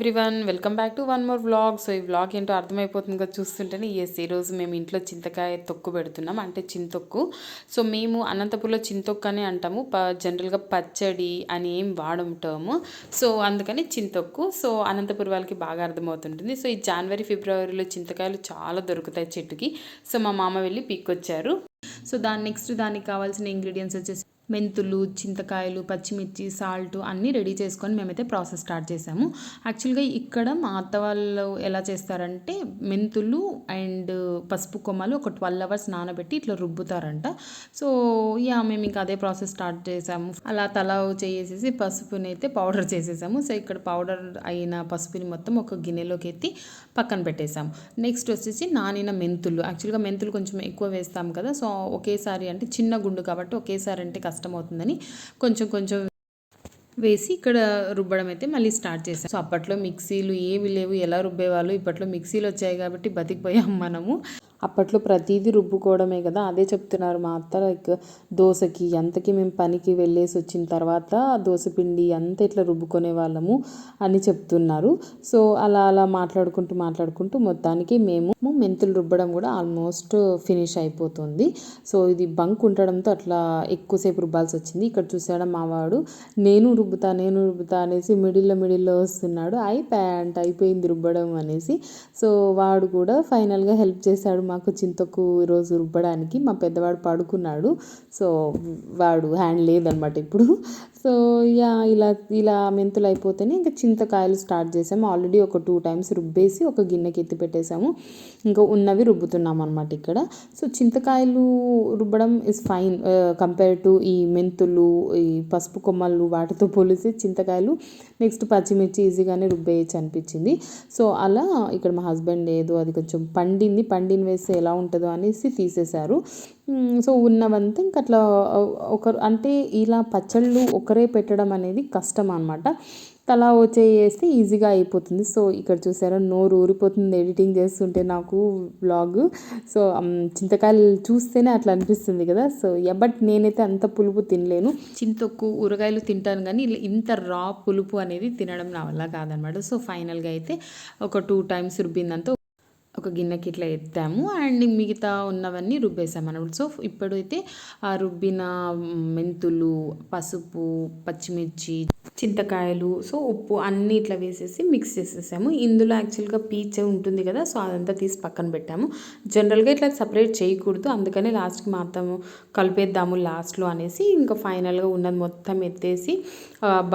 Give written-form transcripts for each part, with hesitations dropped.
Everyone, welcome back to one more vlog. So ఈ vlog ఏంటో అర్థమైపోతుంది కదా చూస్తుంటేనే. ఈరోజు మేము ఇంట్లో చింతకాయ తొక్కు పెడుతున్నాం, అంటే చింతొక్కు. సో మేము అనంతపురంలో చింతొక్కు అని అంటాము, జనరల్గా పచ్చడి అని ఏం వాడుంటాము. సో అందుకని చింతొక్కు. సో అనంతపురం వాళ్ళకి బాగా అర్థమవుతుంటుంది. సో ఈ జనవరి ఫిబ్రవరిలో చింతకాయలు చాలా దొరుకుతాయి చెట్టుకి. సో మా మామ వెళ్ళి పీక్కొచ్చారు. సో దానికి కావాల్సిన ఇంగ్రీడియంట్స్ వచ్చేసి మెంతులు, చింతకాయలు, పచ్చిమిర్చి, సాల్ట్ అన్నీ రెడీ చేసుకొని మేమైతే ప్రాసెస్ స్టార్ట్ చేసాము. యాక్చువల్గా ఇక్కడ మా అత్త వాళ్ళు ఎలా చేస్తారంటే మెంతులు అండ్ పసుపు కొమ్మలు ఒక 12 hours నానబెట్టి ఇట్లా రుబ్బుతారంట. సో మేము ఇంకా అదే ప్రాసెస్ స్టార్ట్ చేసాము. అలా తల చేసేసి పసుపుని అయితే పౌడర్ చేసేసాము. సో ఇక్కడ పౌడర్ అయిన పసుపుని మొత్తం ఒక గిన్నెలోకి ఎత్తి పక్కన పెట్టేసాము. నెక్స్ట్ వచ్చేసి నానిన మెంతులు. యాక్చువల్గా మెంతులు కొంచెం ఎక్కువ వేస్తాం కదా, సో ఒకేసారి అంటే చిన్న గుండు కాబట్టి ఒకేసారి అంటే కష్టమవుతుందని కొంచెం కొంచెం వేసి ఇక్కడ రుబ్బడం అయితే మళ్ళీ స్టార్ట్ చేసాం. సో అప్పట్లో మిక్సీలు ఏవి లేవు, ఎలా రుబ్బేవాళ్ళు. ఇప్పట్లో మిక్సీలు వచ్చాయి కాబట్టి బతికిపోయాం మనము. అప్పట్లో ప్రతిదీ రుబ్బుకోవడమే కదా. అదే చెప్తున్నారు మా అత్త, లైక్ దోశకి అంతకి మేము పనికి వెళ్ళేసి వచ్చిన తర్వాత దోశ పిండి అంతా ఇట్లా రుబ్బుకునే వాళ్ళము అని చెప్తున్నారు. సో అలా మాట్లాడుకుంటూ మొత్తానికి మేము మెంతులు రుబ్బడం కూడా ఆల్మోస్ట్ ఫినిష్ అయిపోతుంది. సో ఇది బంక్ ఉండడంతో అట్లా ఎక్కువసేపు రుబ్బాల్సి వచ్చింది. ఇక్కడ చూసాడా మావాడు, నేను రుబ్బుతా అనేసి మిడిల్లో వస్తున్నాడు. అయిపోయింది రుబ్బడం అనేసి. సో వాడు కూడా ఫైనల్గా హెల్ప్ చేశాడు మాకు చింతకు ఈరోజు రుబ్బడానికి. మా పెద్దవాడు పడుకున్నాడు, సో వాడు హ్యాండ్ లేదనమాట ఇప్పుడు. సో ఇలా మెంతులు అయిపోతేనే ఇంకా చింతకాయలు స్టార్ట్ చేసాము. ఆల్రెడీ ఒక 2 times రుబ్బేసి ఒక గిన్నెకి ఎత్తి పెట్టేసాము. ఇంకా ఉన్నవి రుబ్బుతున్నాం అనమాట ఇక్కడ. సో చింతకాయలు రుబ్బడం ఇస్ ఫైన్ కంపేర్ టు ఈ మెంతులు, ఈ పసుపు కొమ్మలు వాటితో పోలిసి చింతకాయలు నెక్స్ట్ పచ్చిమిర్చి ఈజీగానే రుబ్బేయచ్చు అనిపించింది. సో అలా ఇక్కడ మా హస్బెండ్ ఏదో అది కొంచెం పండిన వేస్తే ఎలా ఉంటుందో అనేసి తీసేశారు. సో ఉన్నవంతా ఇంక అట్లా అంటే ఇలా పచ్చళ్ళు ఒకరే పెట్టడం అనేది కష్టం అనమాట. తలా చేస్తే ఈజీగా అయిపోతుంది. సో ఇక్కడ చూసారా, నోరు ఊరిపోతుంది ఎడిటింగ్ చేస్తుంటే నాకు వ్లాగ్. సో చింతకాయలు చూస్తేనే అట్లా అనిపిస్తుంది కదా. సో బట్ నేనైతే అంత పులుపు తినలేను. చింతొక్కు ఊరగాయలు తింటాను కానీ ఇంత రా పులుపు అనేది తినడం నా వల్ల కాదనమాట. సో ఫైనల్గా అయితే ఒక 2 times రుబ్బిందంతా ఒక గిన్నెకి ఇట్లా ఎత్తాము అండ్ మిగతా ఉన్నవన్నీ రుబ్బేసాము అన్నమాట. సో ఇప్పుడైతే ఆ రుబ్బిన మెంతులు, పసుపు, పచ్చిమిర్చి, చింతకాయలు, సో ఉప్పు అన్నీ ఇట్లా వేసేసి మిక్స్ చేసేసాము. ఇందులో యాక్చువల్గా పీచ్ ఉంటుంది కదా, సో అదంతా తీసి పక్కన పెట్టాము. జనరల్గా ఇట్లా సపరేట్ చేయకూడదు, అందుకని లాస్ట్కి మాత్రం కలిపేద్దాము లాస్ట్లో అనేసి ఇంకా ఫైనల్గా ఉన్నది మొత్తం ఎత్తేసి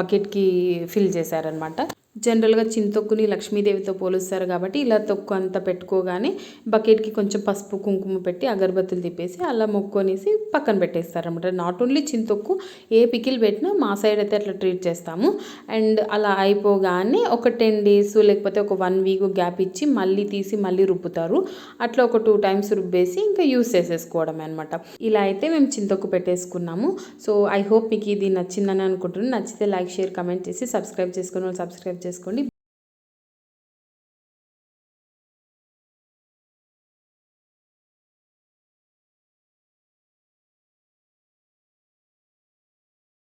బకెట్కి ఫిల్ చేశారనమాట. జనరల్గా చింతొక్కుని లక్ష్మీదేవితో పోలుస్తారు కాబట్టి ఇలా తొక్కు అంతా పెట్టుకోగానే బకెట్కి కొంచెం పసుపు కుంకుమ పెట్టి అగరబత్తులు తిప్పేసి అలా మొక్కొనేసి పక్కన పెట్టేస్తారనమాట. నాట్ ఓన్లీ చింతొక్కు, ఏ పికిల్ పెట్టినా మా సైడ్ అయితే అట్లా ట్రీట్ చేస్తాము. అండ్ అలా అయిపోగానే ఒక 10 days లేకపోతే ఒక 1 week గ్యాప్ ఇచ్చి మళ్ళీ తీసి మళ్ళీ రుబ్బుతారు. అట్లా ఒక 2 times రుబ్బేసి ఇంకా యూస్ చేసేసుకోవడమే అనమాట. ఇలా అయితే మేము చింతొక్కు పెట్టేసుకున్నాము. సో ఐ హోప్ మీకు ఇది నచ్చిందని అనుకుంటున్నాను. నచ్చితే లైక్, షేర్, కమెంట్ చేసి సబ్స్క్రైబ్ చేసుకోండి.